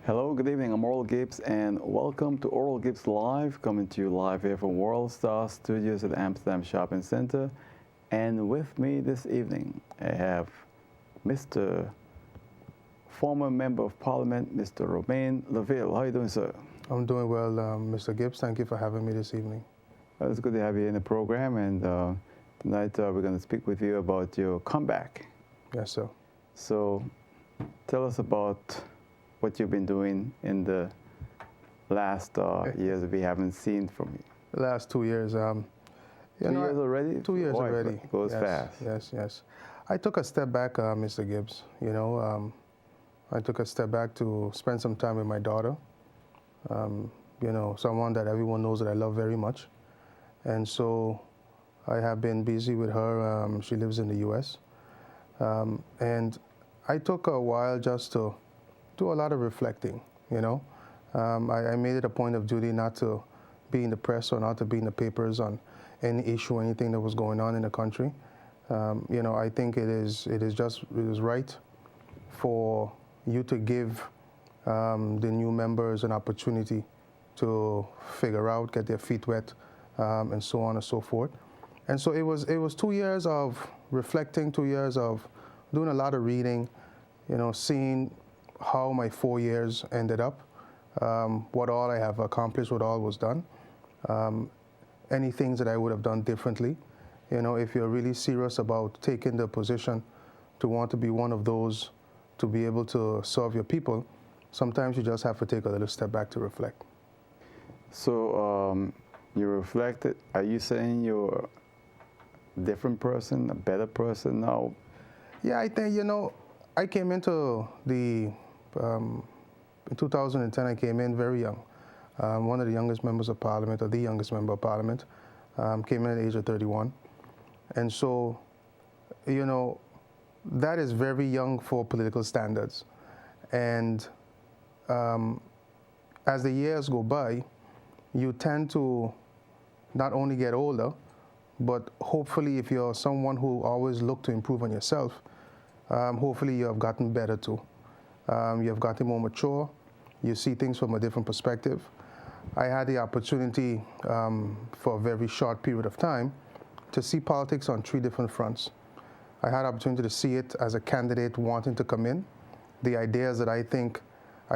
Hello, good evening. I'm Oral Gibbes, and welcome to Oral Gibbes Live, coming to you live here from World Star Studios at Amsterdam Shopping Center. And with me this evening, I have Mr. former Member of Parliament, Mr. Romain Laville. How are you doing, sir? I'm doing well, Mr. Gibbes. Thank you for having me this evening. Well, it's good to have you in the program, and tonight we're going to speak with you about your comeback. Yes, sir. So tell us about what you've been doing in the last years that we haven't seen from you. The last 2 years. 2 years already? 2 years already. It goes fast. Yes. I took a step back, Mr. Gibbes. I took a step back to spend some time with my daughter. Someone that everyone knows that I love very much. And so I have been busy with her. She lives in the U.S. And I took a while just to do a lot of reflecting, I made it a point of duty not to be in the press or not to be in the papers on any issue or anything that was going on in the country. I think it is right for you to give the new members an opportunity to figure out, get their feet wet, and so on and so forth. And so it was 2 years of reflecting, 2 years of doing a lot of reading, seeing how my 4 years ended up, what all I have accomplished, what all was done, any things that I would have done differently. If you're really serious about taking the position to want to be one of those to be able to serve your people, sometimes you just have to take a little step back to reflect. So you reflected. Are you saying you're a different person, a better person now? Yeah, I think, I came into in 2010, I came in very young. One of the youngest members of Parliament, or the youngest member of Parliament, came in at the age of 31. And so, that is very young for political standards. And as the years go by, you tend to not only get older, but hopefully if you're someone who always look to improve on yourself, hopefully you have gotten better too. You have gotten more mature. You see things from a different perspective. I had the opportunity for a very short period of time to see politics on 3 different fronts. I had the opportunity to see it as a candidate wanting to come in, the ideas that I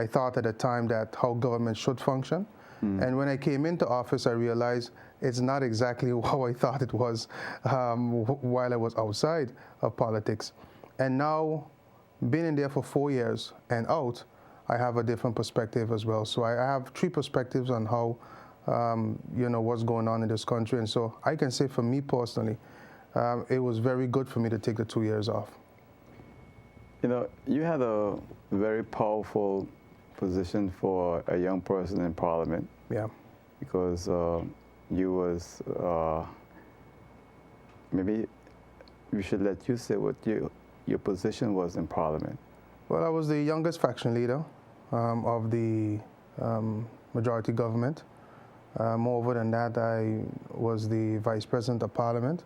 thought at the time that how government should function. And when I came into office, I realized it's not exactly how I thought it was while I was outside of politics. And now, being in there for 4 years and out, I have a different perspective as well. So I have 3 perspectives on how, what's going on in this country. And so I can say for me personally, it was very good for me to take the 2 years off. You had a very powerful position for a young person in Parliament. Yeah. Because you was, maybe we should let you say what your position was in Parliament. Well, I was the youngest faction leader of the majority government. Moreover than that, I was the Vice President of Parliament,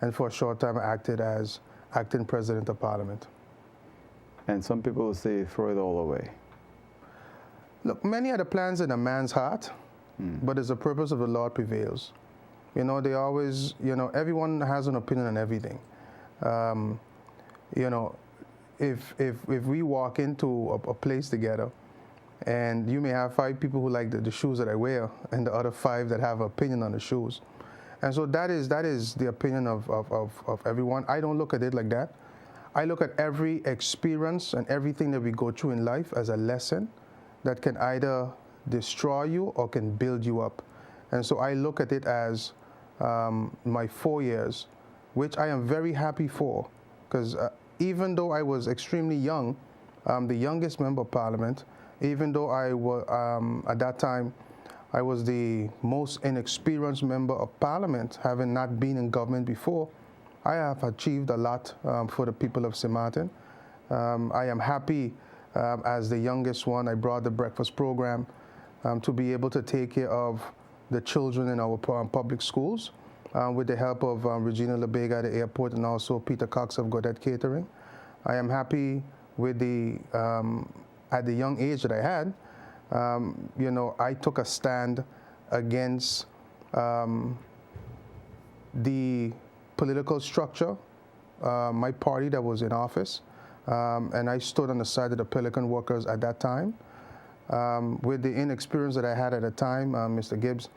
and for a short time I acted as acting President of Parliament. And some people say throw it all away. Look, many are the plans in a man's heart, but it's the purpose of the Lord prevails. They always, everyone has an opinion on everything. If we walk into a place together and you may have 5 people who like the shoes that I wear and the other 5 that have an opinion on the shoes. And so that is the opinion of everyone. I don't look at it like that. I look at every experience and everything that we go through in life as a lesson that can either destroy you or can build you up. And so I look at it as my 4 years, which I am very happy for, because even though I was extremely young, the youngest member of Parliament, even though I was, at that time, I was the most inexperienced member of Parliament, having not been in government before, I have achieved a lot for the people of St. Martin. I am happy as the youngest one. I brought the breakfast program to be able to take care of the children in our public schools with the help of Regina LeBega at the airport and also Peter Cox of Godet Catering. I am happy with the at the young age that I had, I took a stand against the political structure, my party that was in office, and I stood on the side of the Pelican workers at that time. With the inexperience that I had at the time, Mr. Gibbes,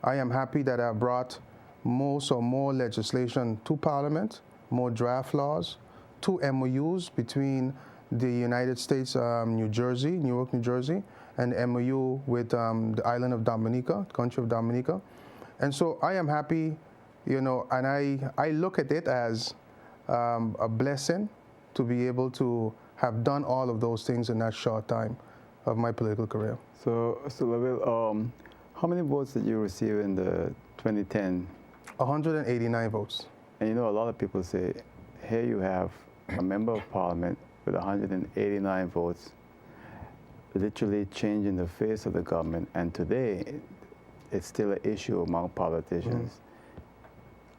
I am happy that I brought more legislation to Parliament, more draft laws, 2 MOUs between the United States, Newark, New Jersey, and the MOU with the island of Dominica, country of Dominica. And so I am happy, and I look at it as a blessing to be able to have done all of those things in that short time of my political career. So Laville, how many votes did you receive in the 2010? 189 votes. And a lot of people say, here you have a member of parliament with 189 votes, literally changing the face of the government. And today, it's still an issue among politicians.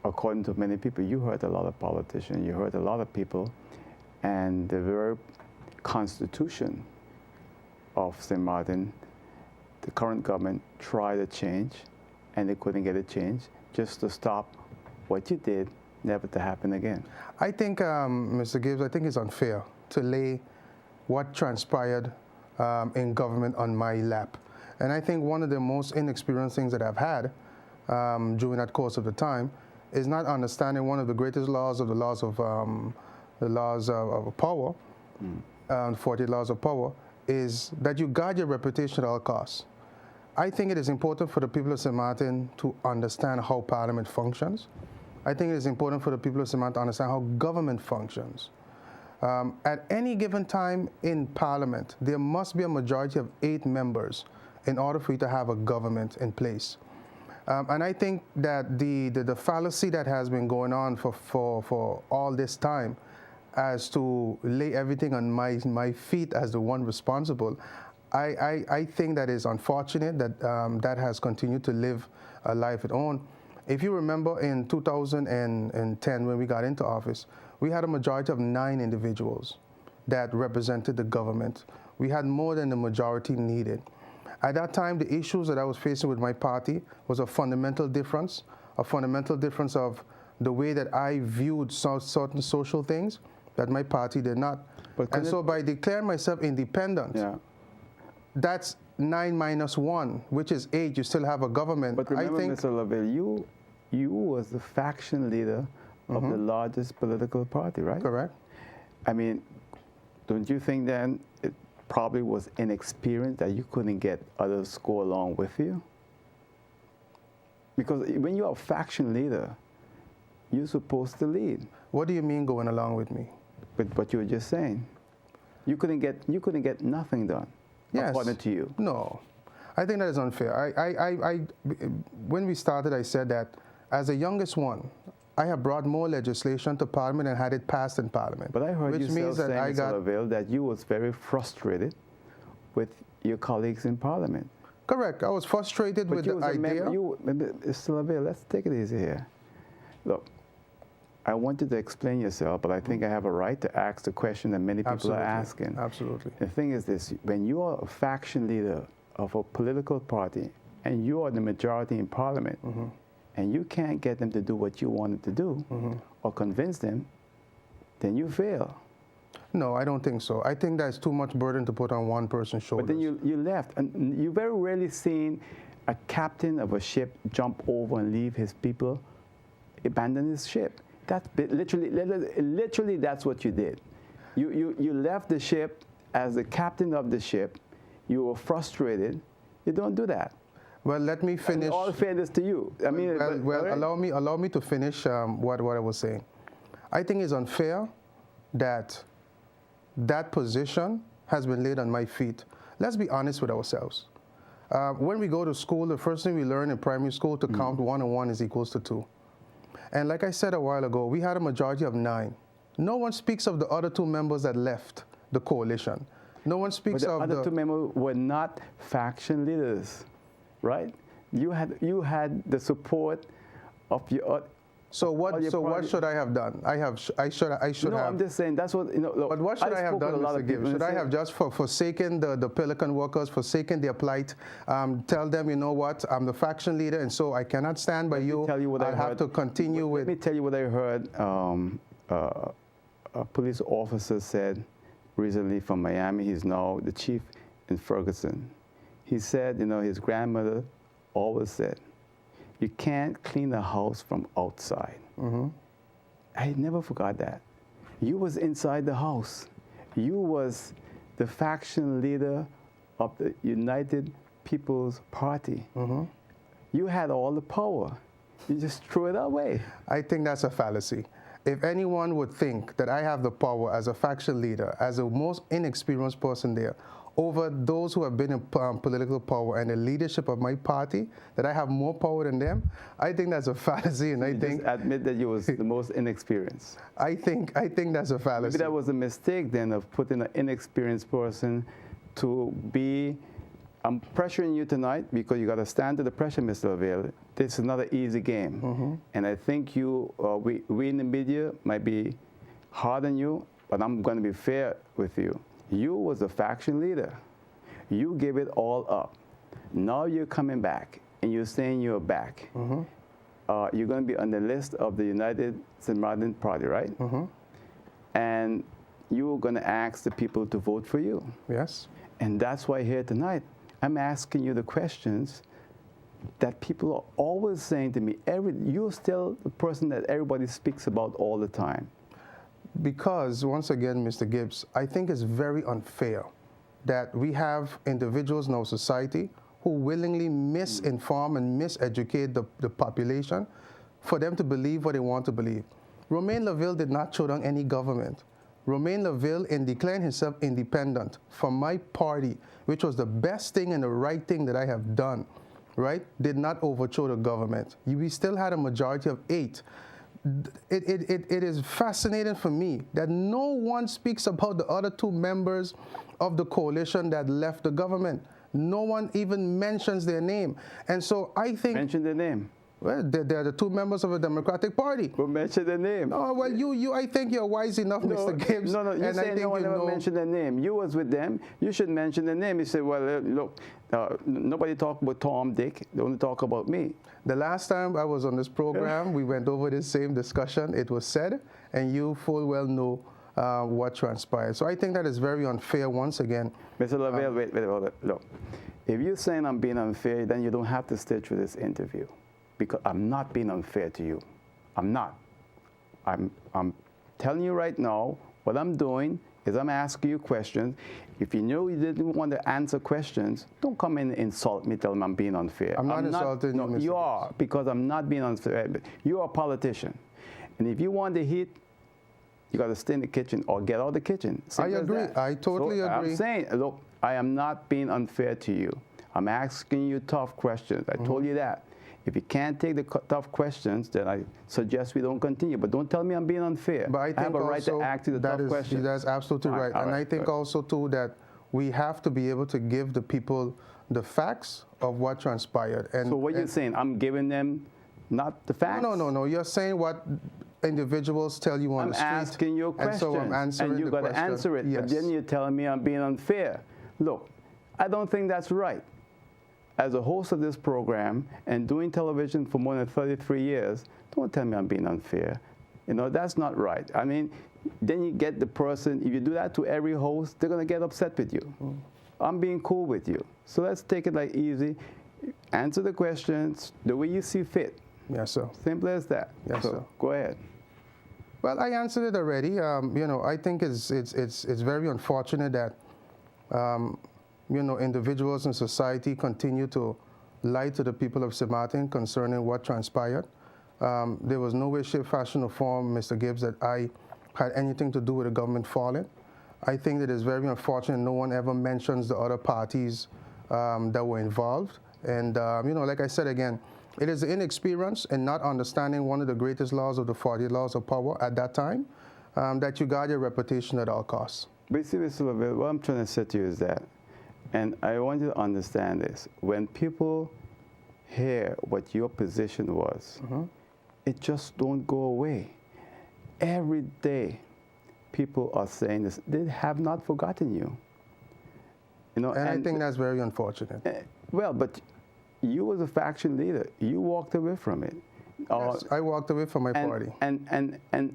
According to many people, you heard a lot of politicians, you heard a lot of people, and the very constitution of St. Martin, the current government tried to change, and they couldn't get it changed, just to stop what you did never to happen again. I think, Mr. Gibbes, I think it's unfair to lay what transpired in government on my lap. And I think one of the most inexperienced things that I've had during that course of the time is not understanding one of the greatest laws of the laws of power, 40 laws of power, is that you guard your reputation at all costs. I think it is important for the people of St. Martin to understand how Parliament functions. I think it is important for the people of St. Martin to understand how government functions. At any given time in Parliament, there must be a majority of 8 members in order for you to have a government in place. And I think that the fallacy that has been going on for all this time as to lay everything on my feet as the one responsible, I think that is unfortunate that that has continued to live a life of its own. If you remember in 2010 when we got into office, we had a majority of 9 individuals that represented the government. We had more than the majority needed. At that time, the issues that I was facing with my party was a fundamental difference of the way that I viewed certain social things that my party did not. And so by declaring myself independent, that's 9 minus 1, which is 8. You still have a government. But remember, Mr. Laville, you was the faction leader of the largest political party, right? Correct. I mean, don't you think then it probably was inexperience that you couldn't get others to go along with you? Because when you're a faction leader, you're supposed to lead. What do you mean going along with me? With what you were just saying. You couldn't get nothing done. Yes. According to you. No. I think that is unfair. When we started, I said that as the youngest one, I have brought more legislation to Parliament and had it passed in Parliament. But I heard you saying, Mr. Laville, that you was very frustrated with your colleagues in Parliament. Correct. I was frustrated with the idea. Mr. Laville, let's take it easy here. Look, I want you to explain yourself, but I think I have a right to ask the question that many people are asking. Absolutely. The thing is this, when you are a faction leader of a political party and you are the majority in Parliament, and you can't get them to do what you wanted to do or convince them, then you fail. No, I don't think so. I think that's too much burden to put on one person's shoulders. But then you left, and you very rarely seen a captain of a ship jump over and leave his people, abandon his ship. That's literally that's what you did. You left the ship as the captain of the ship. You were frustrated. You don't do that. Well, let me finish. All fairness to you. I mean, right. allow me to finish what I was saying. I think it's unfair that that position has been laid on my feet. Let's be honest with ourselves. When we go to school, the first thing we learn in primary school to count 1 and 1 is equals to 2. And like I said a while ago, we had a majority of 9. No one speaks of the other 2 members that left the coalition. No one speaks of the other 2 members were not faction leaders, right? You had the support of your. So what? So what should I have done? I should No, have. I'm just saying that's what, you know. Look, But what should I have done, Mr. Gibbes? Should I have just forsaken the Pelican workers, forsaken their plight, tell them, you know what, I'm the faction leader, and so I cannot stand by you. I'll have to continue with. Let me tell you what I heard. A police officer said recently from Miami. He's now the chief in Ferguson. He said, you know, his grandmother always said, you can't clean a house from outside. Mm-hmm. I never forgot that. You was inside the house. You was the faction leader of the United People's Party. Mm-hmm. You had all the power. You just threw it away. I think that's a fallacy. If anyone would think that I have the power as a faction leader, as the most inexperienced person there, over those who have been in political power and the leadership of my party, that I have more power than them, I think that's a fallacy. And I think just admit that you was the most inexperienced. I think that's a fallacy. Maybe that was a mistake then of putting an inexperienced person to be. I'm pressuring you tonight because you got to stand to the pressure, Mr. Laville. This is not an easy game, and I think you, we in the media might be hard on you, but I'm going to be fair with you. You was a faction leader. You gave it all up. Now you're coming back, and you're saying you're back. You're going to be on the list of the United Martin Party, right? And you're going to ask the people to vote for you. Yes. And that's why here tonight, I'm asking you the questions that people are always saying to me. You're still the person that everybody speaks about all the time. Because, once again, Mr. Gibbes, I think it's very unfair that we have individuals in our society who willingly misinform and miseducate the population for them to believe what they want to believe. Romain Laville did not throw down any government. Romain Laville, in declaring himself independent from my party, which was the best thing and the right thing that I have done, right, did not overthrow the government. We still had a majority of 8. It is fascinating for me that no one speaks about the other 2 members of the coalition that left the government. No one even mentions their name. And so I think... Mention their name. Well, they're the 2 members of the Democratic Party. Well, mention their name. Oh, well, I think you're wise enough, Mr. Gibbes. No, you say no one ever mentioned their name. You was with them. You should mention their name. You say, well, look, nobody talk about Tom, Dick. They only talk about me. The last time I was on this program, we went over this same discussion. It was said, and you full well know what transpired. So I think that is very unfair once again. Mr. Laville, wait, look. If you're saying I'm being unfair, then you don't have to stay through this interview. Because I'm not being unfair to you. I'm not. I'm telling you right now, what I'm doing is I'm asking you questions. If you know you didn't want to answer questions, don't come in and insult me, tell me I'm being unfair. I'm not insulting you, Mr. You are, because I'm not being unfair. You are a politician. And if you want the heat, you got to stay in the kitchen or get out of the kitchen. I agree. I totally agree. I'm saying, look, I am not being unfair to you. I'm asking you tough questions. I told you that. If you can't take the tough questions, then I suggest we don't continue. But don't tell me I'm being unfair. But I think have a right to ask you the tough questions. That's absolutely right. And I think also, too, that we have to be able to give the people the facts of what transpired. And, so what you're saying, I'm giving them not the facts? No. You're saying what individuals tell you on the street. I'm asking you a question. And so I'm answering and you got to answer it. Yes. But then you're telling me I'm being unfair. Look, I don't think that's right. As a host of this program and doing television for more than 33 years, don't tell me I'm being unfair. You know, that's not right. I mean, then you get the person, if you do that to every host, they're going to get upset with you. I'm being cool with you. So let's take it like easy. Answer the questions the way you see fit. Yes, sir. Simple as that. Yes, sir. Go ahead. Well, I answered it already. You know, I think it's very unfortunate that you know, individuals in society continue to lie to the people of St. Martin concerning what transpired. There was no way, shape, fashion, or form, Mr. Gibbes, that I had anything to do with the government falling. I think that it's very unfortunate no one ever mentions the other parties that were involved. And, you know, like I said again, it is the inexperience and not understanding one of the greatest laws of the 40 laws of power at that time that you guard your reputation at all costs. But see, Mr. Laville, what I'm trying to say to you is that, and I want you to understand this, when people hear what your position was, it just don't go away. Every day, people are saying this. They have not forgotten you. You know, and I think that's very unfortunate. Well, but you was a faction leader. You walked away from it. Yes, I walked away from my party. And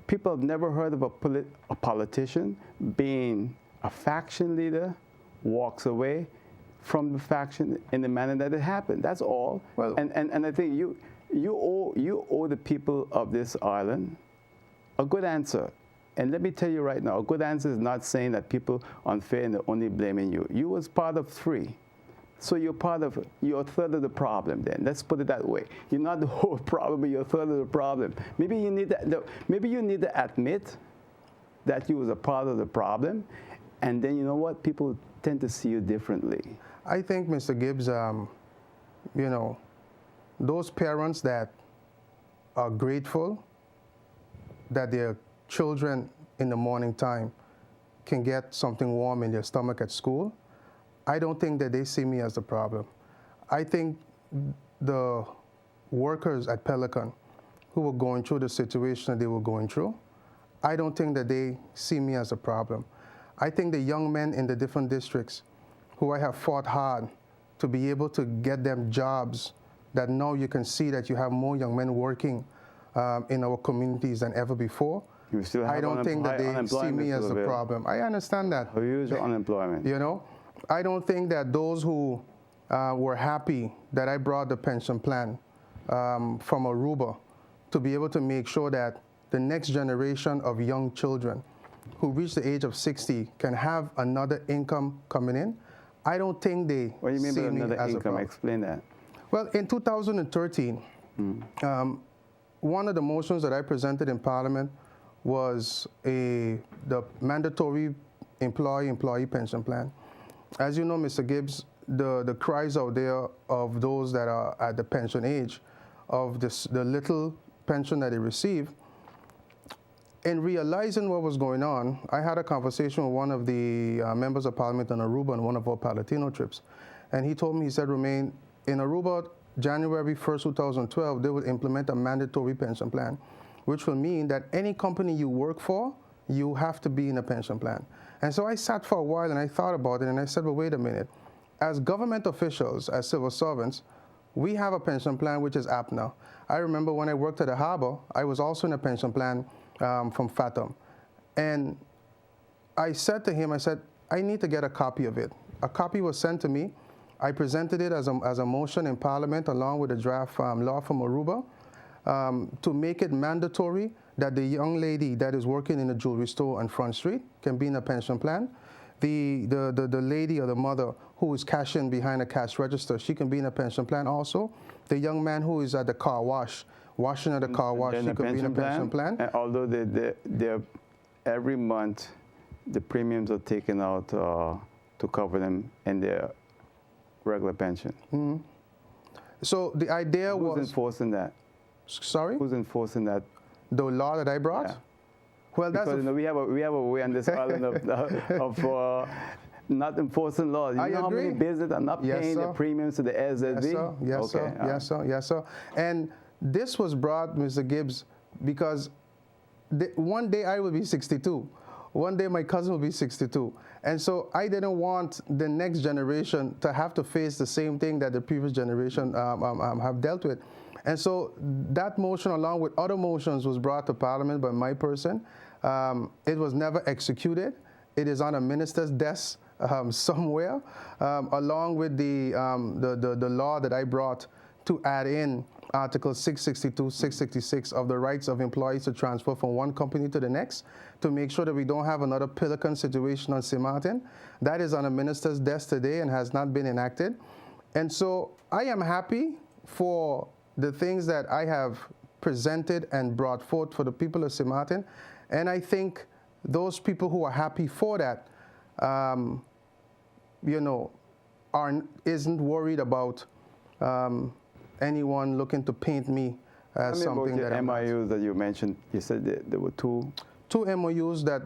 people have never heard of a politician being a faction leader, walks away from the faction in the manner that it happened. That's all. Well, and I think you owe the people of this island a good answer. And let me tell you right now, a good answer is not saying that people unfair and they're only blaming you. You was part of 3. So you're a third of the problem then. Let's put it that way. You're not the whole problem, but you're a third of the problem. Maybe you need to admit that you was a part of the problem, and then you know what? People tend to see you differently. I think, Mr. Gibbes, you know, those parents that are grateful that their children in the morning time can get something warm in their stomach at school, I don't think that they see me as the problem. I think the workers at Pelican who were going through the situation that they were going through, I don't think that they see me as a problem. I think the young men in the different districts who I have fought hard to be able to get them jobs, that now you can see that you have more young men working in our communities than ever before. You still have I don't think that they see me as a problem. I understand that. Huge unemployment. You know, I don't think that those who were happy that I brought the pension plan from Aruba to be able to make sure that the next generation of young children who reach the age of 60 can have another income coming in, I don't think they what do you mean see by me another as income? a problem. Explain that. Well, in 2013, one of the motions that I presented in Parliament was the mandatory employee pension plan. As you know, Mr. Gibbes, the cries out there of those that are at the pension age, of the little pension that they receive. In realizing what was going on, I had a conversation with one of the members of Parliament in Aruba on one of our Palatino trips. And he told me, he said, Romain, in Aruba, January 1st, 2012, they will implement a mandatory pension plan, which will mean that any company you work for, you have to be in a pension plan. And so I sat for a while and I thought about it and I said, well, wait a minute. As government officials, as civil servants, we have a pension plan which is apt now. I remember when I worked at the harbor, I was also in a pension plan from Fathom. And I said to him, I said, I need to get a copy of it. A copy was sent to me. I presented it as a motion in Parliament along with a draft law from Aruba to make it mandatory that the young lady that is working in a jewelry store on Front Street can be in a pension plan. The lady or the mother who is cashing behind a cash register, she can be in a pension plan also. The young man who is at the car wash, washing at the car wash, he can be in a pension plan. And although they're every month, the premiums are taken out to cover them in their regular pension. Mm-hmm. So the idea was... Who's enforcing that? Sorry? Who's enforcing that? The law that I brought? Yeah. Well, that's because you know, we have a way on this island of not enforcing laws. You know agree. How many businesses are not paying their premiums to the SZB? Yes, sir. Yes, okay. sir. Yes, sir. Yes, sir. And this was brought, Mr. Gibbes, because one day I will be 62. One day my cousin will be 62. And so I didn't want the next generation to have to face the same thing that the previous generation have dealt with. And so that motion, along with other motions, was brought to Parliament by my person. It was never executed. It is on a minister's desk somewhere, along with the law that I brought to add in Article 662, 666 of the rights of employees to transfer from one company to the next, to make sure that we don't have another Pelican situation on St. Martin. That is on a minister's desk today and has not been enacted. And so I am happy for the things that I have presented and brought forth for the people of St. Martin. And I think those people who are happy for that, you know, isn't worried about anyone looking to paint me as something that I'm not. MOUs that you mentioned, you said there were two MOUs that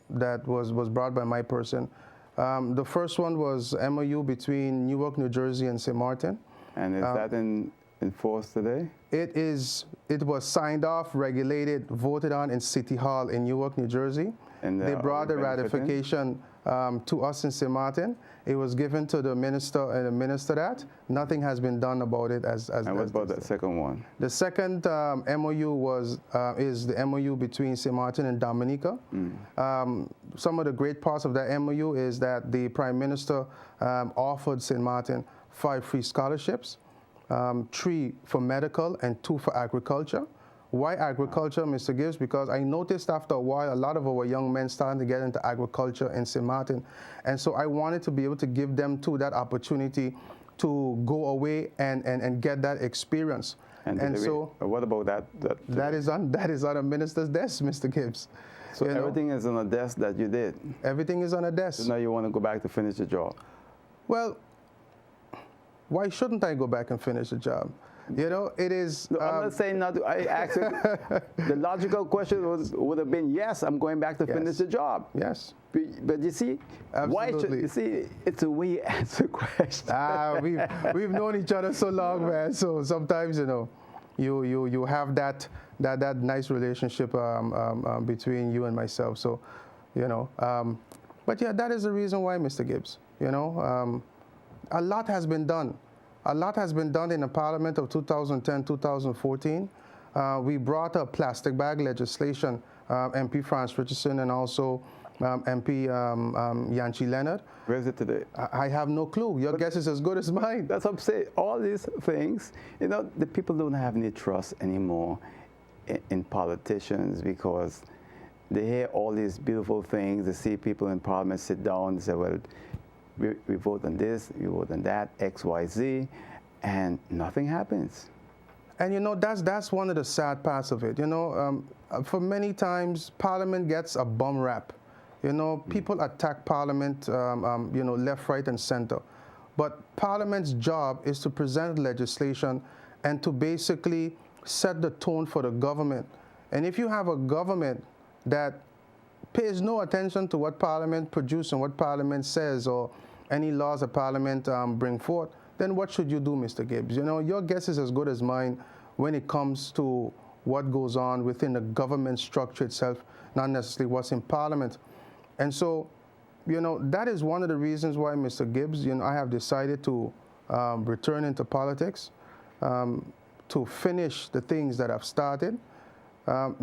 that was brought by my person. The first one was MOU between Newark, New Jersey, and St. Martin. And is that in enforced today? It was signed off, regulated, voted on in City Hall in Newark, New Jersey. And they brought the ratification to us in St. Martin. It was given to the minister and the minister that. Nothing has been done about it And what about the second one? The second MOU is the MOU between St. Martin and Dominica. Some of the great parts of that MOU is that the Prime Minister offered St. Martin 5 free scholarships, 3 for medical and 2 for agriculture. Why agriculture, Mr. Gibbes? Because I noticed after a while, a lot of our young men starting to get into agriculture in St. Martin. And so I wanted to be able to give them too that opportunity to go away and get that experience. And so what about that? That is on a minister's desk, Mr. Gibbes. So everything is on a desk that you did? Everything is on a desk. So now you want to go back to finish the job? Well, why shouldn't I go back and finish the job? You know, it is... No, I'm not saying not to. I actually, the logical question would have been, yes, I'm going back to finish the job. Yes. But you see, absolutely. You see, it's a way you answer questions. We've known each other so long, man. So sometimes, you know, you have that nice relationship between you and myself. So, you know, but yeah, that is the reason why, Mr. Gibbes. You know, a lot has been done. A lot has been done in the Parliament of 2010-2014. We brought a plastic bag legislation, MP Franz Richardson and also MP Yanchi Leonard. Where is it today? I have no clue. Your guess is as good as mine. That's what I'm saying. All these things, you know, the people don't have any trust anymore in politicians because they hear all these beautiful things. They see people in Parliament sit down and say, well, we vote on this, we vote on that, X, Y, Z, and nothing happens. And you know, that's one of the sad parts of it. You know, for many times, Parliament gets a bum rap. You know, people attack Parliament, you know, left, right, and center. But Parliament's job is to present legislation and to basically set the tone for the government. And if you have a government that pays no attention to what Parliament produces and what Parliament says or any laws that Parliament bring forth, then what should you do, Mr. Gibbes? You know, your guess is as good as mine when it comes to what goes on within the government structure itself, not necessarily what's in Parliament. And so, you know, that is one of the reasons why, Mr. Gibbes, you know, I have decided to return into politics, to finish the things that I've started,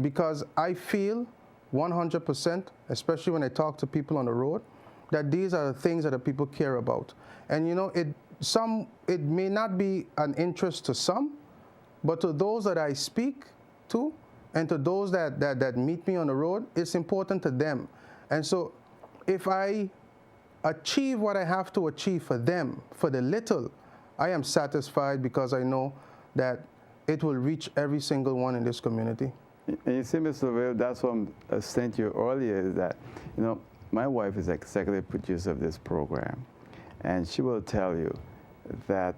because I feel 100%, especially when I talk to people on the road, that these are the things that the people care about. And you know, it may not be an interest to some, but to those that I speak to and to those that meet me on the road, it's important to them. And so if I achieve what I have to achieve for them, for the little, I am satisfied because I know that it will reach every single one in this community. And you see, Mr. Laville, that's what I sent you earlier, is that, you know, my wife is executive producer of this program, and she will tell you that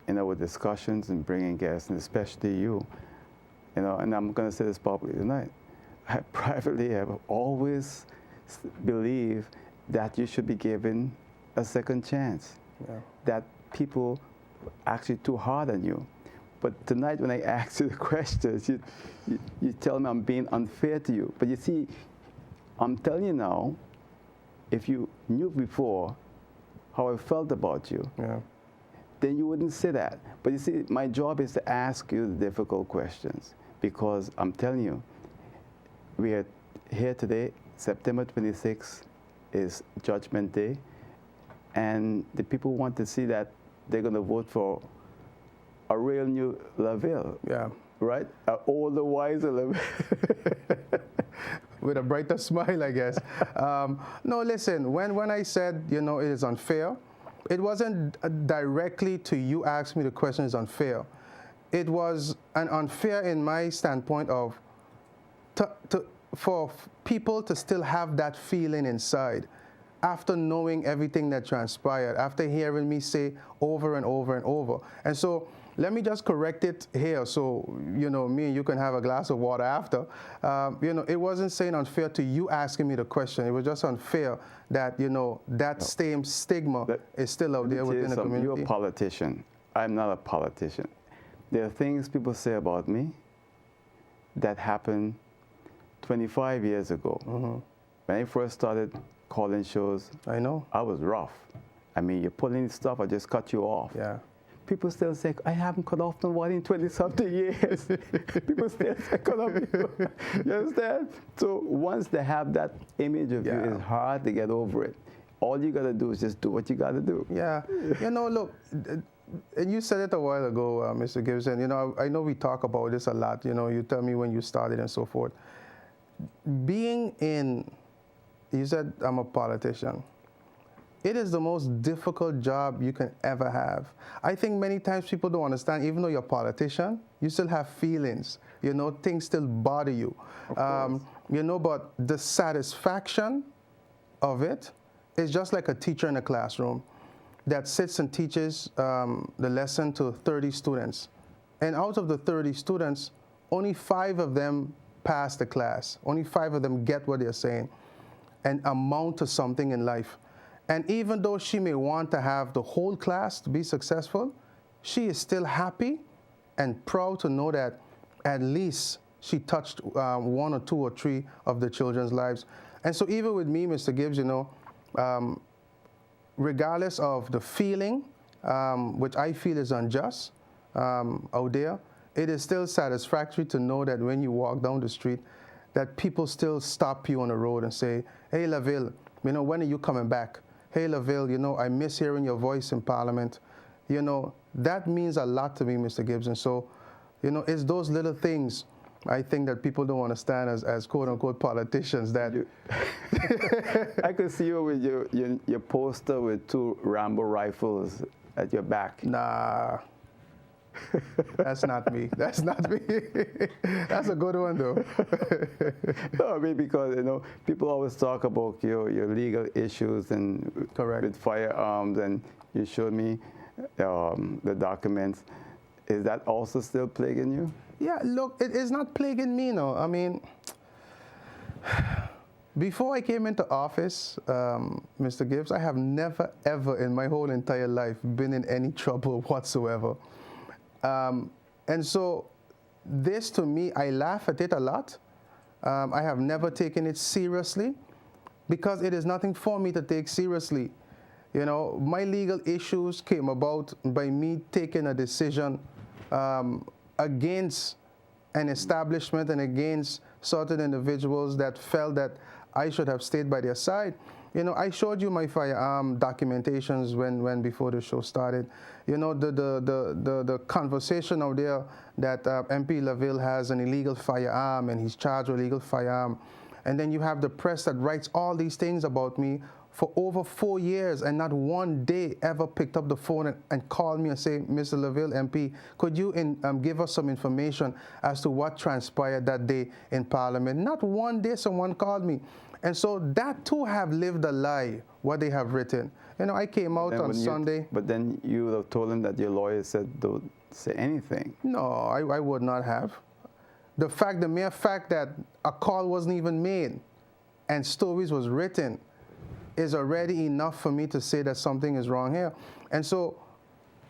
in our discussions and bringing guests, and especially you know, and I'm going to say this publicly tonight, I privately have always believed that you should be given a second chance, that people actually too hard on you. But tonight when I ask you the questions, you tell me I'm being unfair to you. But you see, I'm telling you now, if you knew before how I felt about you, then you wouldn't say that. But you see, my job is to ask you the difficult questions because I'm telling you, we are here today, September 26th is Judgment Day, and the people want to see that they're going to vote for a real new Laville. Right? An older, wiser Laville. With a brighter smile, I guess. No, listen, when I said, you know, it is unfair, it wasn't directly to you asking me the question is unfair. It was an unfair in my standpoint of for people to still have that feeling inside after knowing everything that transpired, after hearing me say over and over and over. And so let me just correct it here so, you know, me and you can have a glass of water after. You know, it wasn't saying unfair to you asking me the question. It was just unfair that, you know, that same stigma is still out there within the community. You're a politician. I'm not a politician. there are things people say about me that happened 25 years ago. When I first started calling shows, I know. I was rough. I mean, you're pulling stuff, I just cut you off. Yeah. People still say, I haven't cut off nobody in 20-something years. People still say, cut off you. You understand? So once they have that image of you, it's hard to get over it. All you got to do is just do what you got to do. Yeah. You know, look, and you said it a while ago, Mr. Gibbes, and, you know, I know we talk about this a lot. You know, you tell me when you started and so forth. Being in, you said I'm a politician. It is the most difficult job you can ever have. I think many times people don't understand, even though you're a politician, you still have feelings. You know, things still bother you. You know, but the satisfaction of it is just like a teacher in a classroom that sits and teaches the lesson to 30 students. And out of the 30 students, only 5 of them pass the class. Only 5 of them get what they're saying and amount to something in life. And even though she may want to have the whole class to be successful, she is still happy and proud to know that at least she touched 1 or 2 or 3 of the children's lives. And so even with me, Mr. Gibbes, you know, regardless of the feeling, which I feel is unjust out there, it is still satisfactory to know that when you walk down the street, that people still stop you on the road and say, hey, Laville, you know, when are you coming back? Hey, Laville, you know, I miss hearing your voice in Parliament. You know, that means a lot to me, Mr. Gibbes. And so, you know, it's those little things I think that people don't understand as quote-unquote politicians that... I could see you with your poster with 2 Rambo rifles at your back. Nah. That's not me. That's not me. That's a good one, though. No, I mean, because, you know, people always talk about your legal issues and with firearms, and you showed me the documents. Is that also still plaguing you? Yeah, look, it is not plaguing me, no. I mean, before I came into office, Mr. Gibbes, I have never, ever in my whole entire life been in any trouble whatsoever. And so this, to me, I laugh at it a lot. I have never taken it seriously because it is nothing for me to take seriously. You know, my legal issues came about by me taking a decision against an establishment and against certain individuals that felt that I should have stayed by their side. You know, I showed you my firearm documentations when before the show started. You know, the conversation out there that MP Laville has an illegal firearm and he's charged with illegal firearm. And then you have the press that writes all these things about me for over 4 years and not one day ever picked up the phone and called me and say, Mr. Laville, MP, could you give us some information as to what transpired that day in Parliament? Not one day someone called me. And so that too have lived a lie, what they have written. You know, I came out on Sunday. But then you would have told them that your lawyer said don't say anything. No, I would not have. The mere fact that a call wasn't even made and stories was written is already enough for me to say that something is wrong here. And so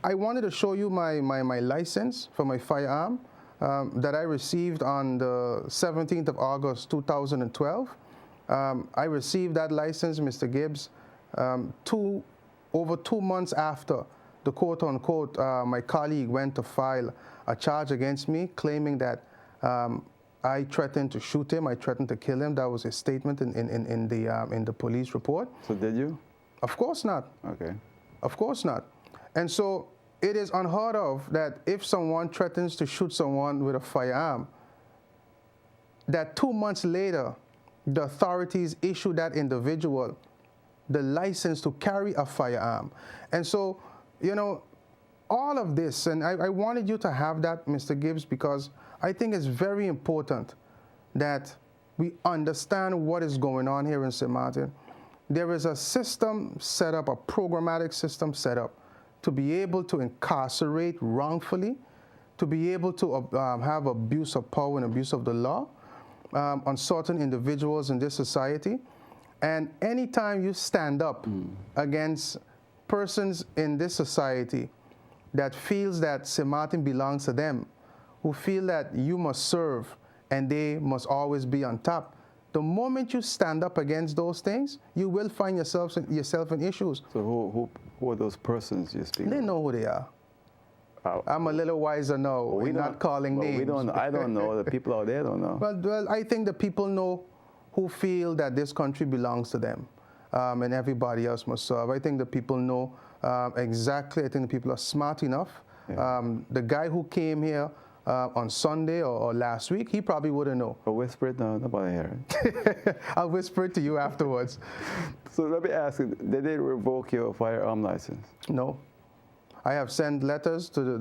I wanted to show you my license for my firearm that I received on the 17th of August, 2012. I received that license, Mr. Gibbes, over 2 months after the quote-unquote, my colleague went to file a charge against me, claiming that I threatened to shoot him, I threatened to kill him. That was his statement in the police report. So did you? Of course not. Okay. Of course not. And so it is unheard of that if someone threatens to shoot someone with a firearm, that 2 months later, the authorities issue that individual the license to carry a firearm. And so, you know, all of this, and I wanted you to have that, Mr. Gibbes, because I think it's very important that we understand what is going on here in St. Martin. There is a system set up, a programmatic system set up to be able to incarcerate wrongfully, to be able to have abuse of power and abuse of the law on certain individuals in this society. And anytime you stand up against persons in this society that feels that St. Martin belongs to them, who feel that you must serve and they must always be on top, the moment you stand up against those things, you will find yourself in issues. So who are those persons you speak They of? know who they are. I'm a little wiser now. Well, We're not calling names. I don't know. The people out there don't know. Well, I think the people know who feel that this country belongs to them, and everybody else must serve. I think the people know exactly. I think the people are smart enough. Yeah. The guy who came here on Sunday or last week, he probably wouldn't know. But whisper it, no, nobody hear it. I'll whisper it to you afterwards. So let me ask you, did they revoke your firearm license? No. I have sent letters to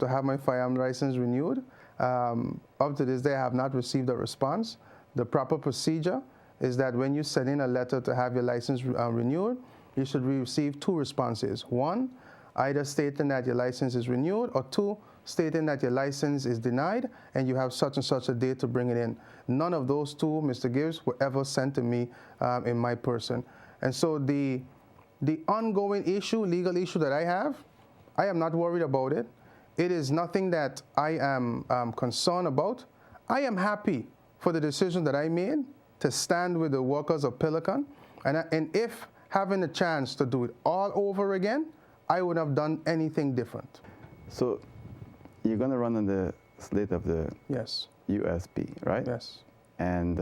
have my firearm license renewed. Up to this day, I have not received a response. The proper procedure is that when you send in a letter to have your license renewed, you should receive 2 responses. 1, either stating that your license is renewed, or 2, stating that your license is denied and you have such and such a date to bring it in. None of those 2, Mr. Gibbes, were ever sent to me in my person. And so the ongoing issue, legal issue that I have, I am not worried about it. It is nothing that I am concerned about. I am happy for the decision that I made to stand with the workers of Pelican. And if having a chance to do it all over again, I would have done anything different. So you're going to run on the slate of the Yes. USB, right? Yes. And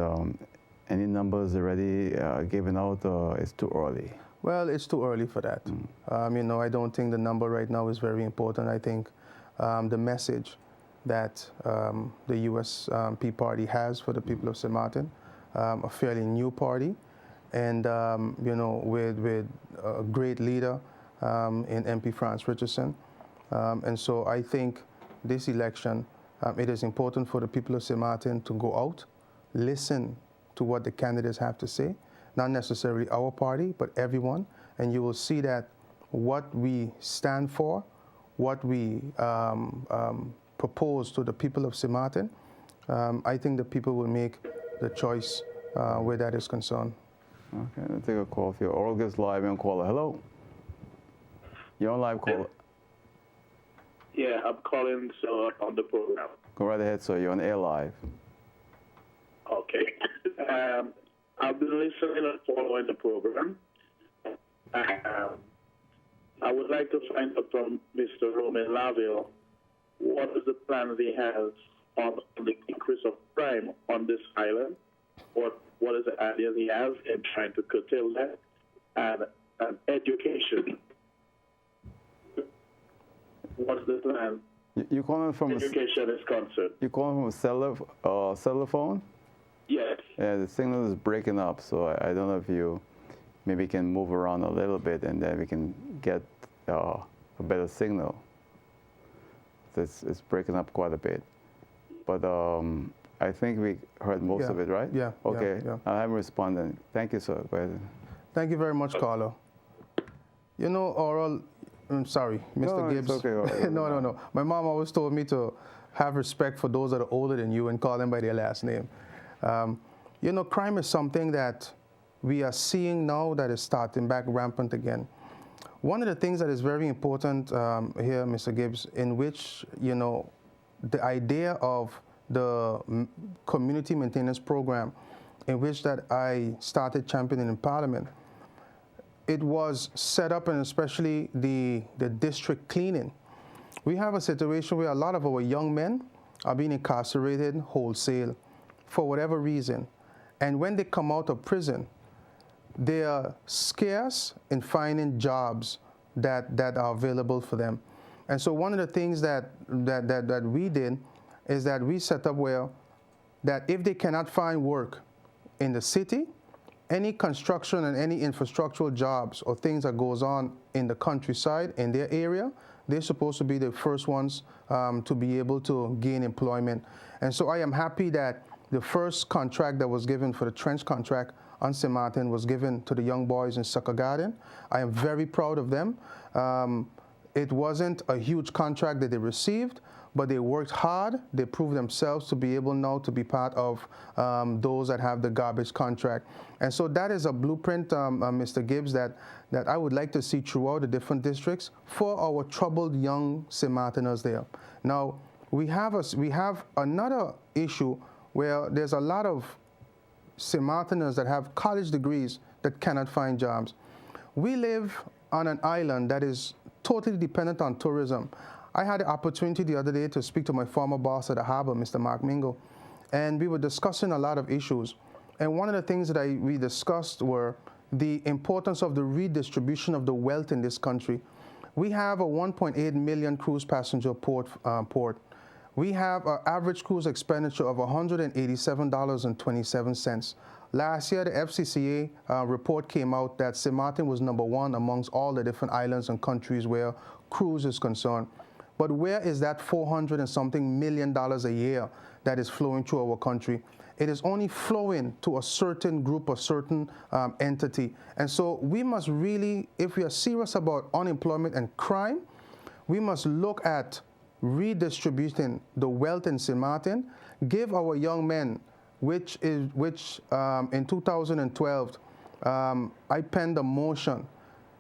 any numbers already given out, or it's too early? Well, it's too early for that. I don't think the number right now is very important. I think the message that the USP party has for the people of St. Martin, a fairly new party, and with a great leader in MP France Richardson. And so I think this election, it is important for the people of St. Martin to go out, listen to what the candidates have to say, not necessarily our party, but everyone, and you will see that what we stand for, what we propose to the people of St. Martin, I think the people will make the choice where that is concerned. Okay, let's take a call for you. Oral Gibbes live on caller. Hello. You're on live caller. Yeah, I'm calling on the program. Go right ahead, sir. You're on air live. Okay. I've been listening and following the program. I would like to find out from Mr. Romain Laville what is the plan he has on the increase of crime on this island. What is the idea he has in trying to curtail that, and education. What's the plan? You calling from education is concerned. You calling from a cellular phone? Yes. Yeah, the signal is breaking up, so I don't know if you maybe can move around a little bit, and then we can get a better signal. It's breaking up quite a bit, but I think we heard most of it, right? Yeah. Okay. Yeah. I haven't responded. Thank you, sir. Go ahead. Thank you very much, caller. Oral. I'm sorry, Mr. Gibbes. It's okay. No. My mom always told me to have respect for those that are older than you and call them by their last name. Crime is something that we are seeing now that is starting back rampant again. One of the things that is very important here, Mr. Gibbes, in which, the idea of the community maintenance program in which that I started championing in Parliament, it was set up, and especially the district cleaning. We have a situation where a lot of our young men are being incarcerated wholesale for whatever reason. And when they come out of prison, they are scarce in finding jobs that are available for them. And so one of the things that we did is that we set up where that if they cannot find work in the city, any construction and any infrastructural jobs or things that goes on in the countryside, in their area, they're supposed to be the first ones to be able to gain employment. And so I am happy that the first contract that was given for the trench contract on St. Martin was given to the young boys in Sucker Garden. I am very proud of them. It wasn't a huge contract that they received, but they worked hard. They proved themselves to be able now to be part of those that have the garbage contract. And so that is a blueprint, Mr. Gibbes, that I would like to see throughout the different districts for our troubled young St. Martiners there. Now, we have another issue where there's a lot of St. Martiners that have college degrees that cannot find jobs. We live on an island that is totally dependent on tourism. I had the opportunity the other day to speak to my former boss at the harbor, Mr. Mark Mingo, and we were discussing a lot of issues. And one of the things that we discussed were the importance of the redistribution of the wealth in this country. We have a 1.8 million cruise passenger port. We have an average cruise expenditure of $187.27. Last year, the FCCA report came out that St. Martin was #1 amongst all the different islands and countries where cruise is concerned. But where is that $400 and something million a year that is flowing through our country? It is only flowing to a certain group, a certain entity. And so we must really, if we are serious about unemployment and crime, we must look at redistributing the wealth in St. Martin, give our young men, which in 2012, I penned a motion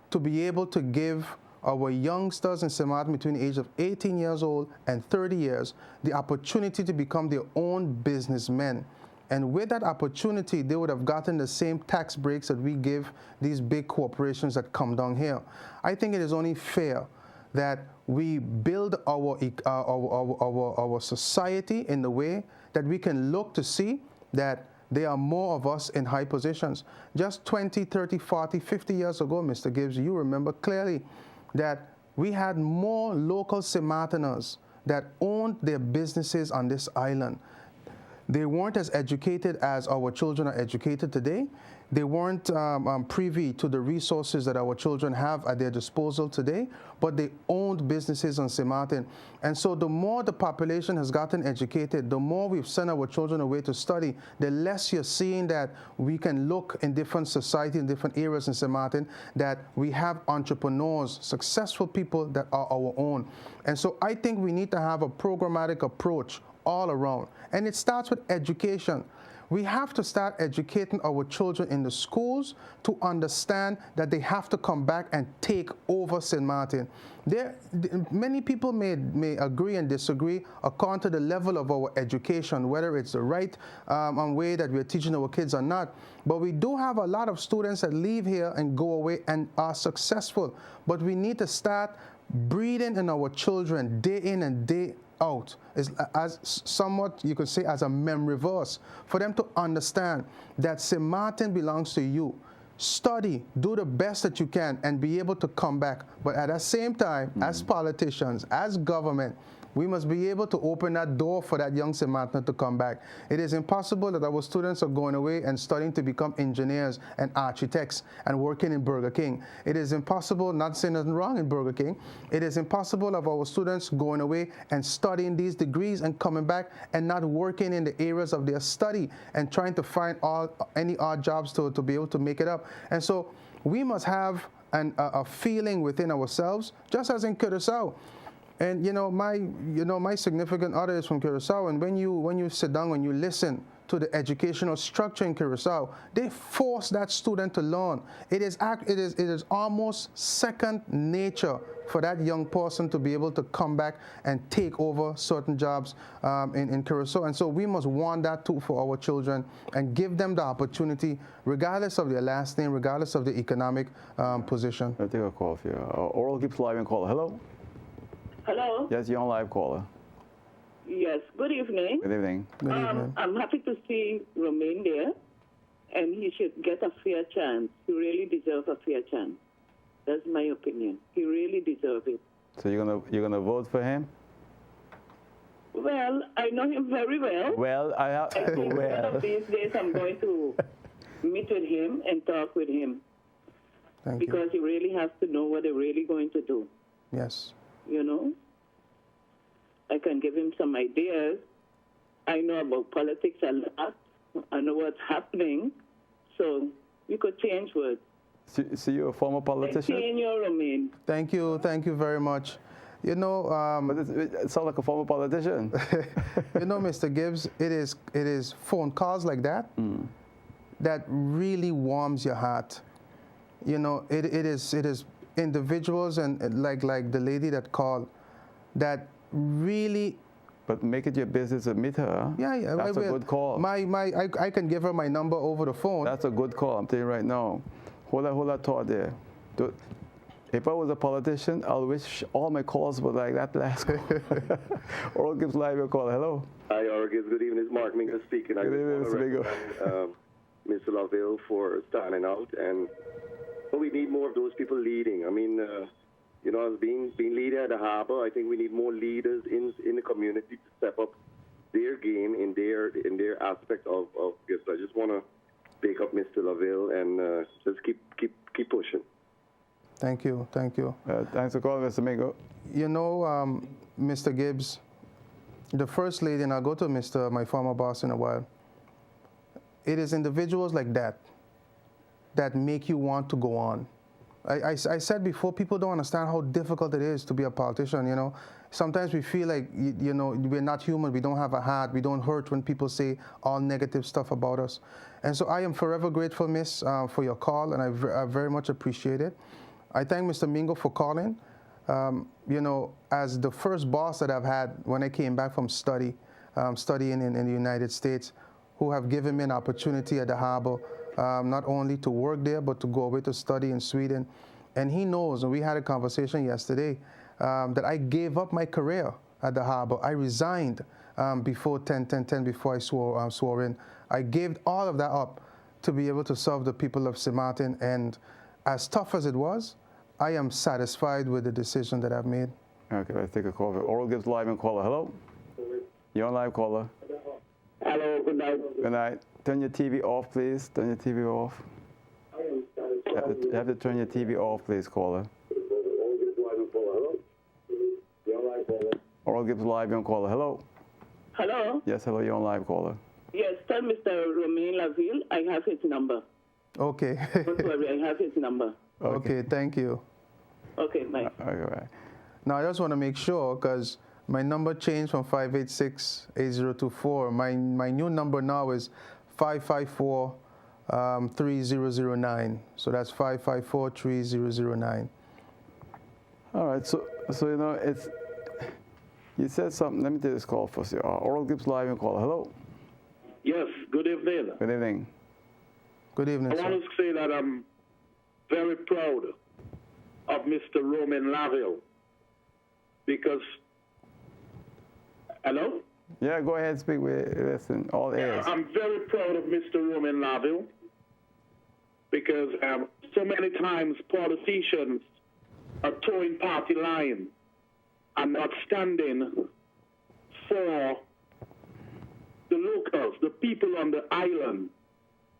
to be able to give our youngsters in St. Martin between the age of 18 years old and 30 years the opportunity to become their own businessmen. And with that opportunity, they would have gotten the same tax breaks that we give these big corporations that come down here. I think it is only fair that we build our society in the way that we can look to see that there are more of us in high positions. Just 20, 30, 40, 50 years ago, Mr. Gibbes, you remember clearly that we had more local St. Martiners that owned their businesses on this island. They weren't as educated as our children are educated today. They weren't privy to the resources that our children have at their disposal today, but they owned businesses on St. Martin. And so the more the population has gotten educated, the more we've sent our children away to study, the less you're seeing that we can look in different society, in different areas in St. Martin, that we have entrepreneurs, successful people that are our own. And so I think we need to have a programmatic approach all around. And it starts with education. We have to start educating our children in the schools to understand that they have to come back and take over St. Martin. Many people may agree and disagree according to the level of our education, whether it's the right way that we're teaching our kids or not. But we do have a lot of students that leave here and go away and are successful. But we need to start breeding in our children day in and day out, as somewhat you could say as a memory verse, for them to understand that St. Martin belongs to you. Study, do the best that you can, and be able to come back. But at the same time, as politicians, as government, we must be able to open that door for that young St. Martin to come back. It is impossible that our students are going away and studying to become engineers and architects and working in Burger King. It is impossible, not saying nothing wrong in Burger King, it is impossible of our students going away and studying these degrees and coming back and not working in the areas of their study and trying to find any odd jobs to be able to make it up. And so we must have a feeling within ourselves, just as in Curacao. And my significant other is from Curacao, and when you sit down and you listen to the educational structure in Curacao, they force that student to learn. It is almost second nature for that young person to be able to come back and take over certain jobs in Curacao. And so we must want that too for our children and give them the opportunity, regardless of their last name, regardless of the economic position. I'll take a call here. Oral Gibbes live and caller. Hello. Hello? Yes, you're on live, caller. Yes, good evening. Good evening. Good evening. I'm happy to see Romain there, and he should get a fair chance. He really deserves a fair chance. That's my opinion. He really deserves it. So you're gonna vote for him? Well, I know him very well. Well, I have. One of these days I'm going to meet with him and talk with him. Thank you. Because he really has to know what they're really going to do. Yes. You know? I can give him some ideas. I know about politics a lot. I know what's happening. So you could change words. So you're a former politician? Senior Romain. Thank you very much. You know, But it sounds like a former politician. you know, Mr. Gibbes, it is phone calls like that that really warms your heart. You know, it is individuals and like the lady that called that really. But make it your business to meet her. Yeah. That's a good call. I can give her my number over the phone. That's a good call. I'm telling you right now. Hold that thought there. If I was a politician, I'll wish all my calls were like that last call. Oral Gibbes Live, your call. Hello. Hi, Oral Gibbes. Good evening. It's Mark Mingo speaking. Good evening, Mr. Mingo. Mr. Laville for standing out, and we need more of those people leading. I mean, you know, as being leader at the harbor, I think we need more leaders in the community to step up their game in their aspect of gifts. I just want to pick up Mr. Laville and just keep pushing. Thank you. Thanks for calling, Mr. Mingo. You know, Mr. Gibbes, the first lady, and I'll go to my former boss in a while. It is individuals like that that make you want to go on. I said before, people don't understand how difficult it is to be a politician, you know. Sometimes we feel like, you know, we're not human, we don't have a heart, we don't hurt when people say all negative stuff about us. And so I am forever grateful, Miss, for your call, and I very much appreciate it. I thank Mr. Mingo for calling. You know, as the first boss that I've had when I came back from studying in the United States, who have given me an opportunity at the harbor, not only to work there, but to go away to study in Sweden. And he knows, and we had a conversation yesterday, that I gave up my career at the harbor. I resigned before 10/10/10, before I swore in. I gave all of that up to be able to serve the people of St. Martin. And as tough as it was, I am satisfied with the decision that I've made. Okay, let's take a call. Oral Gibbes Live and caller. Hello? You're on live, caller. Hello, good night. Good night. Turn your TV off, please. Turn your TV off. You have to turn your TV off, please, caller. Oral Gibbes Live, you're on caller. Hello? Hello? Yes, hello, you're on live, caller. Yes, tell Mr. Romain Laville I have his number. Okay. Don't worry, I have his number. Okay, thank you. Okay, bye. Okay, bye. Now, I just want to make sure, because my number changed from 586-8024. My new number now is 554-3009. So that's 554-3009. All right, so you know, you said something. Let me take this call first. Oral Gibbes Live and caller. Hello? Yes, good evening. Good evening. Good evening, I sir. want to say that I'm very proud of Mr. Romain Laville because, hello? Yeah, go ahead, speak with, listen, all ears. I'm very proud of Mr. Romain Laville because so many times politicians are towing party line and not standing for the locals, the people on the island,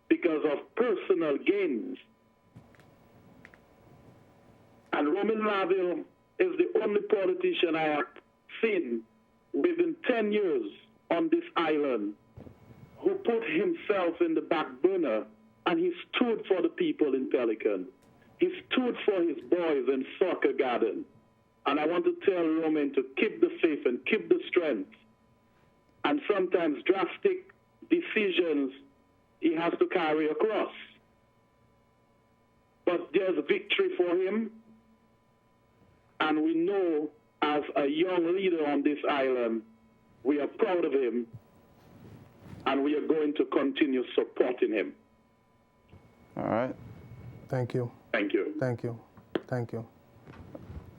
because of personal gains. And Romain Laville is the only politician I have seen within 10 years on this island who put himself in the back burner and he stood for the people in Pelican. He stood for his boys in Soccer Garden. And I want to tell Romain to keep the faith and keep the strength. And sometimes drastic decisions he has to carry across. But there's a victory for him. And we know as a young leader on this island, we are proud of him. And we are going to continue supporting him. All right. Thank you. Thank you. Thank you. Thank you.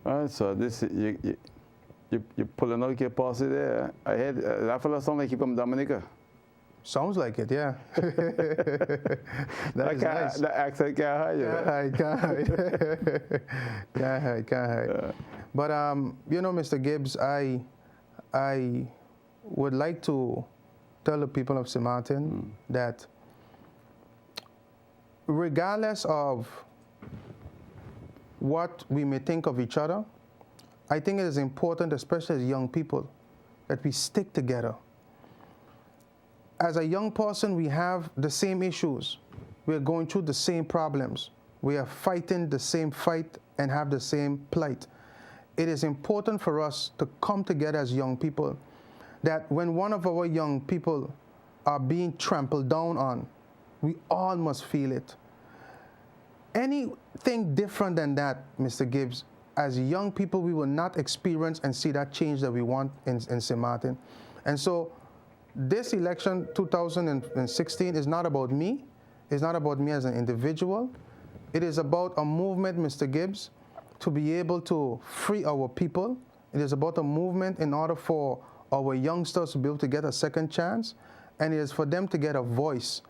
All right, so this you pulling out your posse there. I heard that fella sound like he from Dominica. Sounds like it, yeah. That is nice. The accent can't hide you. Can't hide. But you know, Mr. Gibbes, I would like to tell the people of St. Martin that regardless of what we may think of each other, I think it is important, especially as young people, that we stick together. As a young person, we have the same issues. We are going through the same problems. We are fighting the same fight and have the same plight. it is important for us to come together as young people, that when one of our young people are being trampled down on, we all must feel it. Anything different than that, Mr. Gibbes, as young people, we will not experience and see that change that we want in St. Martin. And so this election, 2016, is not about me. It's not about me as an individual. It is about a movement, Mr. Gibbes, to be able to free our people. It is about a movement in order for our youngsters to be able to get a second chance. And it is for them to get a voice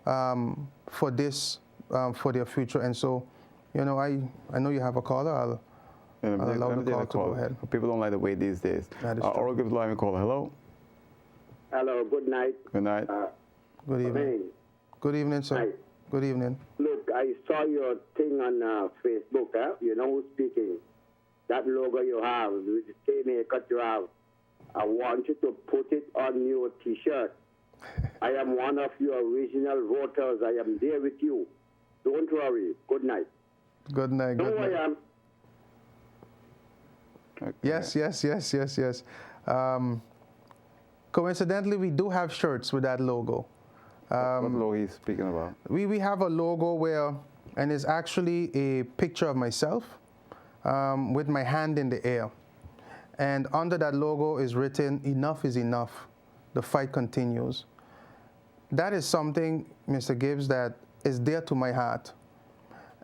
for this, for their future. And so, you know, I know you have a caller. I'll allow the call to go ahead. People don't like to wait these days. Oral Gibbes Live and caller. Hello. Hello, good night. Good night. Good evening. Romain. Good evening, sir. Hi. Good evening. Look, I saw your thing on Facebook. You know who's speaking. That logo you have, with the same cut you have. I want you to put it on your T-shirt. I am one of your original voters. I am there with you. Don't worry. Good night. Good night. No, Good night. I am. Okay. Yes. Coincidentally, we do have shirts with that logo. What logo are you speaking about? We have a logo where, and it's actually a picture of myself with my hand in the air. And under that logo is written, "Enough is enough. The fight continues." That is something, Mr. Gibbes, that is dear to my heart.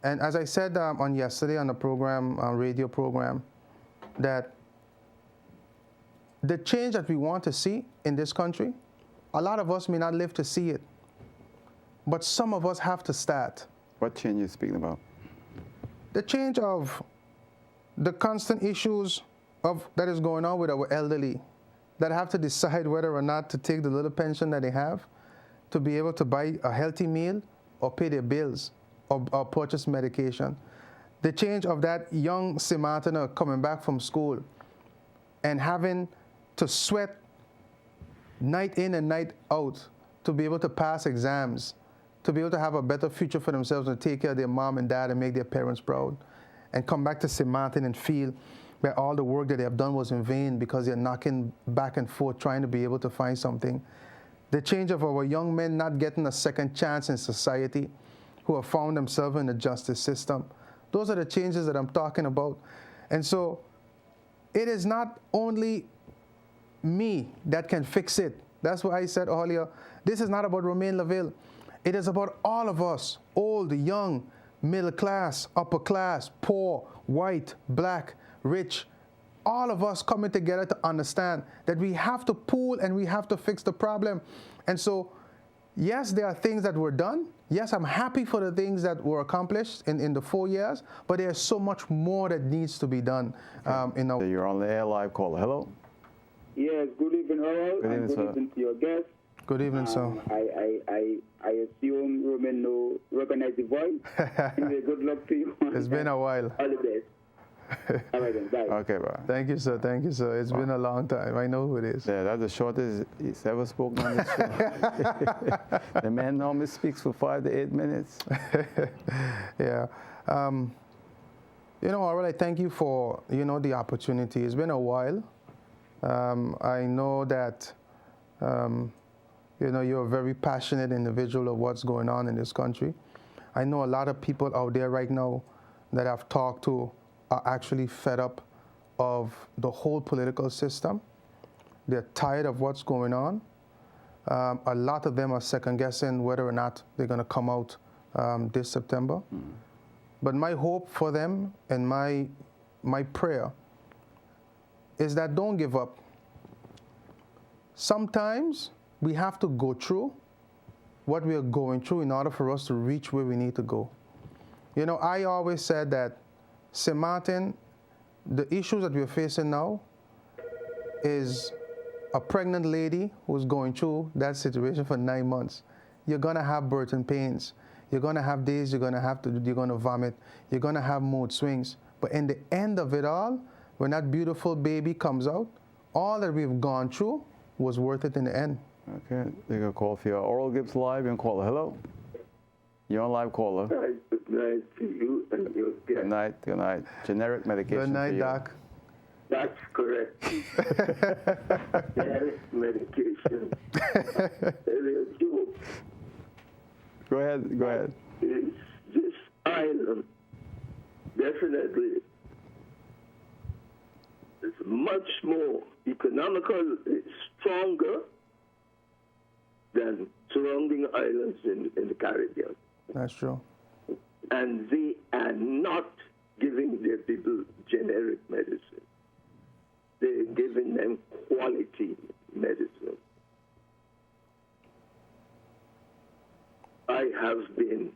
And as I said on yesterday on the program, radio program, that the change that we want to see in this country, a lot of us may not live to see it, but some of us have to start. What change are you speaking about? The change of the constant issues that is going on with our elderly, that have to decide whether or not to take the little pension that they have to be able to buy a healthy meal or pay their bills or purchase medication. The change of that young St. Martiner coming back from school and having to sweat night in and night out to be able to pass exams, to be able to have a better future for themselves and take care of their mom and dad and make their parents proud, and come back to St. Martin and feel that all the work that they have done was in vain because they're knocking back and forth trying to be able to find something. The change of our young men not getting a second chance in society, who have found themselves in the justice system. Those are the changes that I'm talking about. And so it is not only me that can fix it. That's what I said earlier. This is not about Romain Laville. It is about all of us, old, young, middle class, upper class, poor, white, black, rich, all of us coming together to understand that we have to pool and we have to fix the problem. And so, yes, there are things that were done. Yes, I'm happy for the things that were accomplished in the 4 years, but there's so much more that needs to be done. You're on the air live caller. Hello. Yes, good evening, Harold. Good evening, Good sir. evening to your guest. Good evening, sir. I assume Romain no recognize the voice. Anyway, good luck to you. It's been a while. All the best. All right, then, bye. Okay, bro. Thank you, sir. Thank you, sir. It's been a long time. I know who it is. Yeah, that's the shortest he's ever spoken on this show. The man normally speaks for 5 to 8 minutes. Yeah. You know, Harold, I thank you for, the opportunity. It's been a while. I know that, you're a very passionate individual of what's going on in this country. I know a lot of people out there right now that I've talked to are actually fed up of the whole political system. They're tired of what's going on. A lot of them are second-guessing whether or not they're going to come out this September. But my hope for them and my prayer is that don't give up. Sometimes we have to go through what we are going through in order for us to reach where we need to go. I always said that St. Martin, the issues that we're facing now is a pregnant lady who's going through that situation for 9 months. You're going to have birth and pains. You're going to have days you're going to vomit. You're going to have mood swings. But in the end of it all, when that beautiful baby comes out, all that we've gone through was worth it in the end. Okay, take a call for your Oral Gibbes Live and caller. Hello. You're on live caller. Good night to you and your guest. Good night. Generic medication. Good night, for you. Doc. That's correct. Generic medication. Go ahead. This island definitely is much more economical, it's stronger than surrounding islands in the Caribbean. That's true. And they are not giving their people generic medicine. They're giving them quality medicine. I have been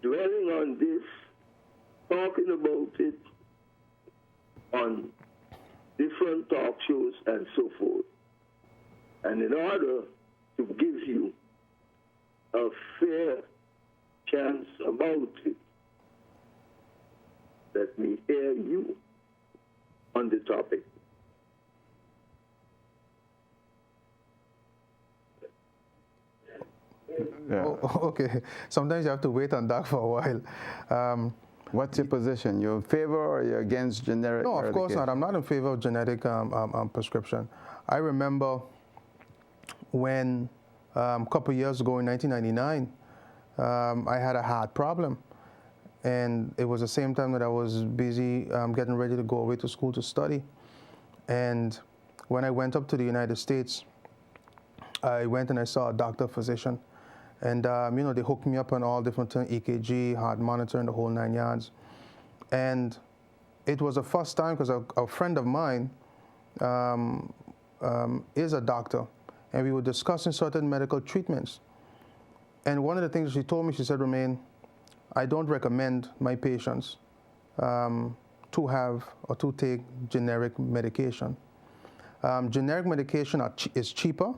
dwelling on this, talking about it on different talk shows and so forth. And in order to give you a fair chance about it, let me hear you on the topic. Yeah. Oh, okay. Sometimes you have to wait on that for a while. What's your position? You in favor or you're against generic? No, of course not. I'm not in favor of genetic prescription. I remember when a couple of years ago in 1999, I had a heart problem. And it was the same time that I was busy getting ready to go away to school to study. And when I went up to the United States, I went and I saw a doctor, physician. And, they hooked me up on all different things, EKG, heart monitor, and the whole 9 yards. And it was the first time because a friend of mine is a doctor. And we were discussing certain medical treatments. And one of the things she told me, she said, Romain, I don't recommend my patients to have or to take generic medication. Generic medication is cheaper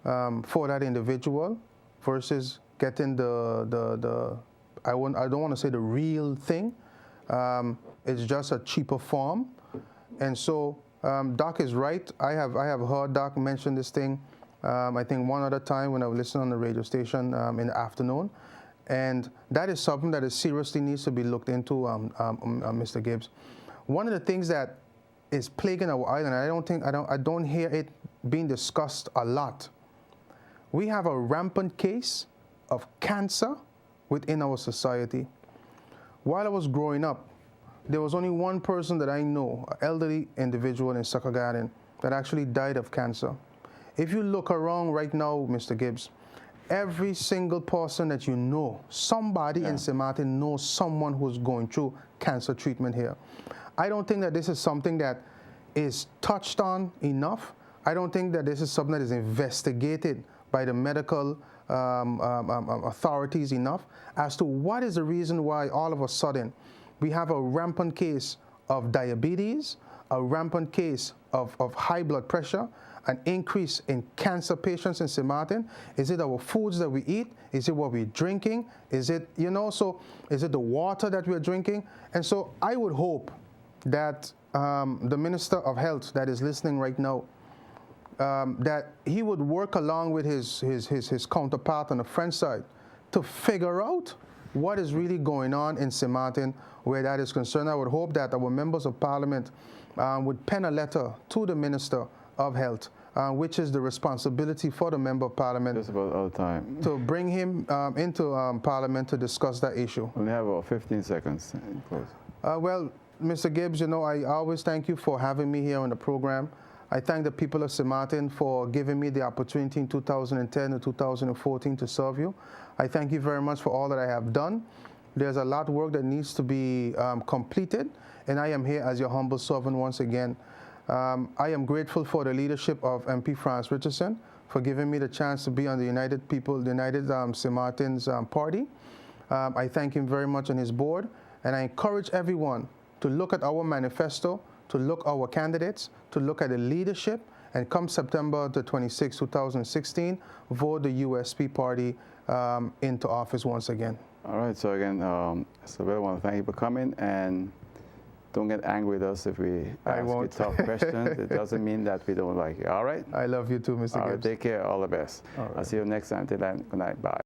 for that individual versus getting I don't want to say the real thing. It's just a cheaper form. And so Doc is right. I have heard Doc mention this thing, I think one other time when I was listening on the radio station in the afternoon. And that is something that is seriously needs to be looked into, Mr. Gibbes. One of the things that is plaguing our island, I don't hear it being discussed a lot. We have a rampant case of cancer within our society. While I was growing up, there was only one person that I know, an elderly individual in Sucker Garden, that actually died of cancer. If you look around right now, Mr. Gibbes, every single person that you know, somebody in St. Martin knows someone who's going through cancer treatment here. I don't think that this is something that is touched on enough. I don't think that this is something that is investigated by the medical authorities enough as to what is the reason why all of a sudden we have a rampant case of diabetes, a rampant case of high blood pressure, an increase in cancer patients in St. Martin. Is it our foods that we eat? Is it what we're drinking? Is it, so is it the water that we're drinking? And so I would hope that the Minister of Health that is listening right now, that he would work along with his counterpart on the French side to figure out what is really going on in St. Martin where that is concerned. I would hope that our members of Parliament would pen a letter to the Minister of Health, which is the responsibility for the Member of Parliament. Just about all the time. To bring him into Parliament to discuss that issue. We have about 15 seconds. Close. Well, Mr. Gibbes, I always thank you for having me here on the program. I thank the people of St. Martin for giving me the opportunity in 2010 and 2014 to serve you. I thank you very much for all that I have done. There's a lot of work that needs to be completed, and I am here as your humble servant once again. I am grateful for the leadership of MP Franz Richardson for giving me the chance to be on the United St. Martin's party. I thank him very much and his board, and I encourage everyone to look at our manifesto, to look at our candidates, to look at the leadership, and come September the 26th, 2016, vote the USP party into office once again. All right, so again, so I want to thank you for coming, and don't get angry with us if we ask you tough questions. It doesn't mean that we don't like you, all right? I love you too, Mr. Gibbes. All right, take care, all the best. All right. I'll see you next time. Till then, good night, bye.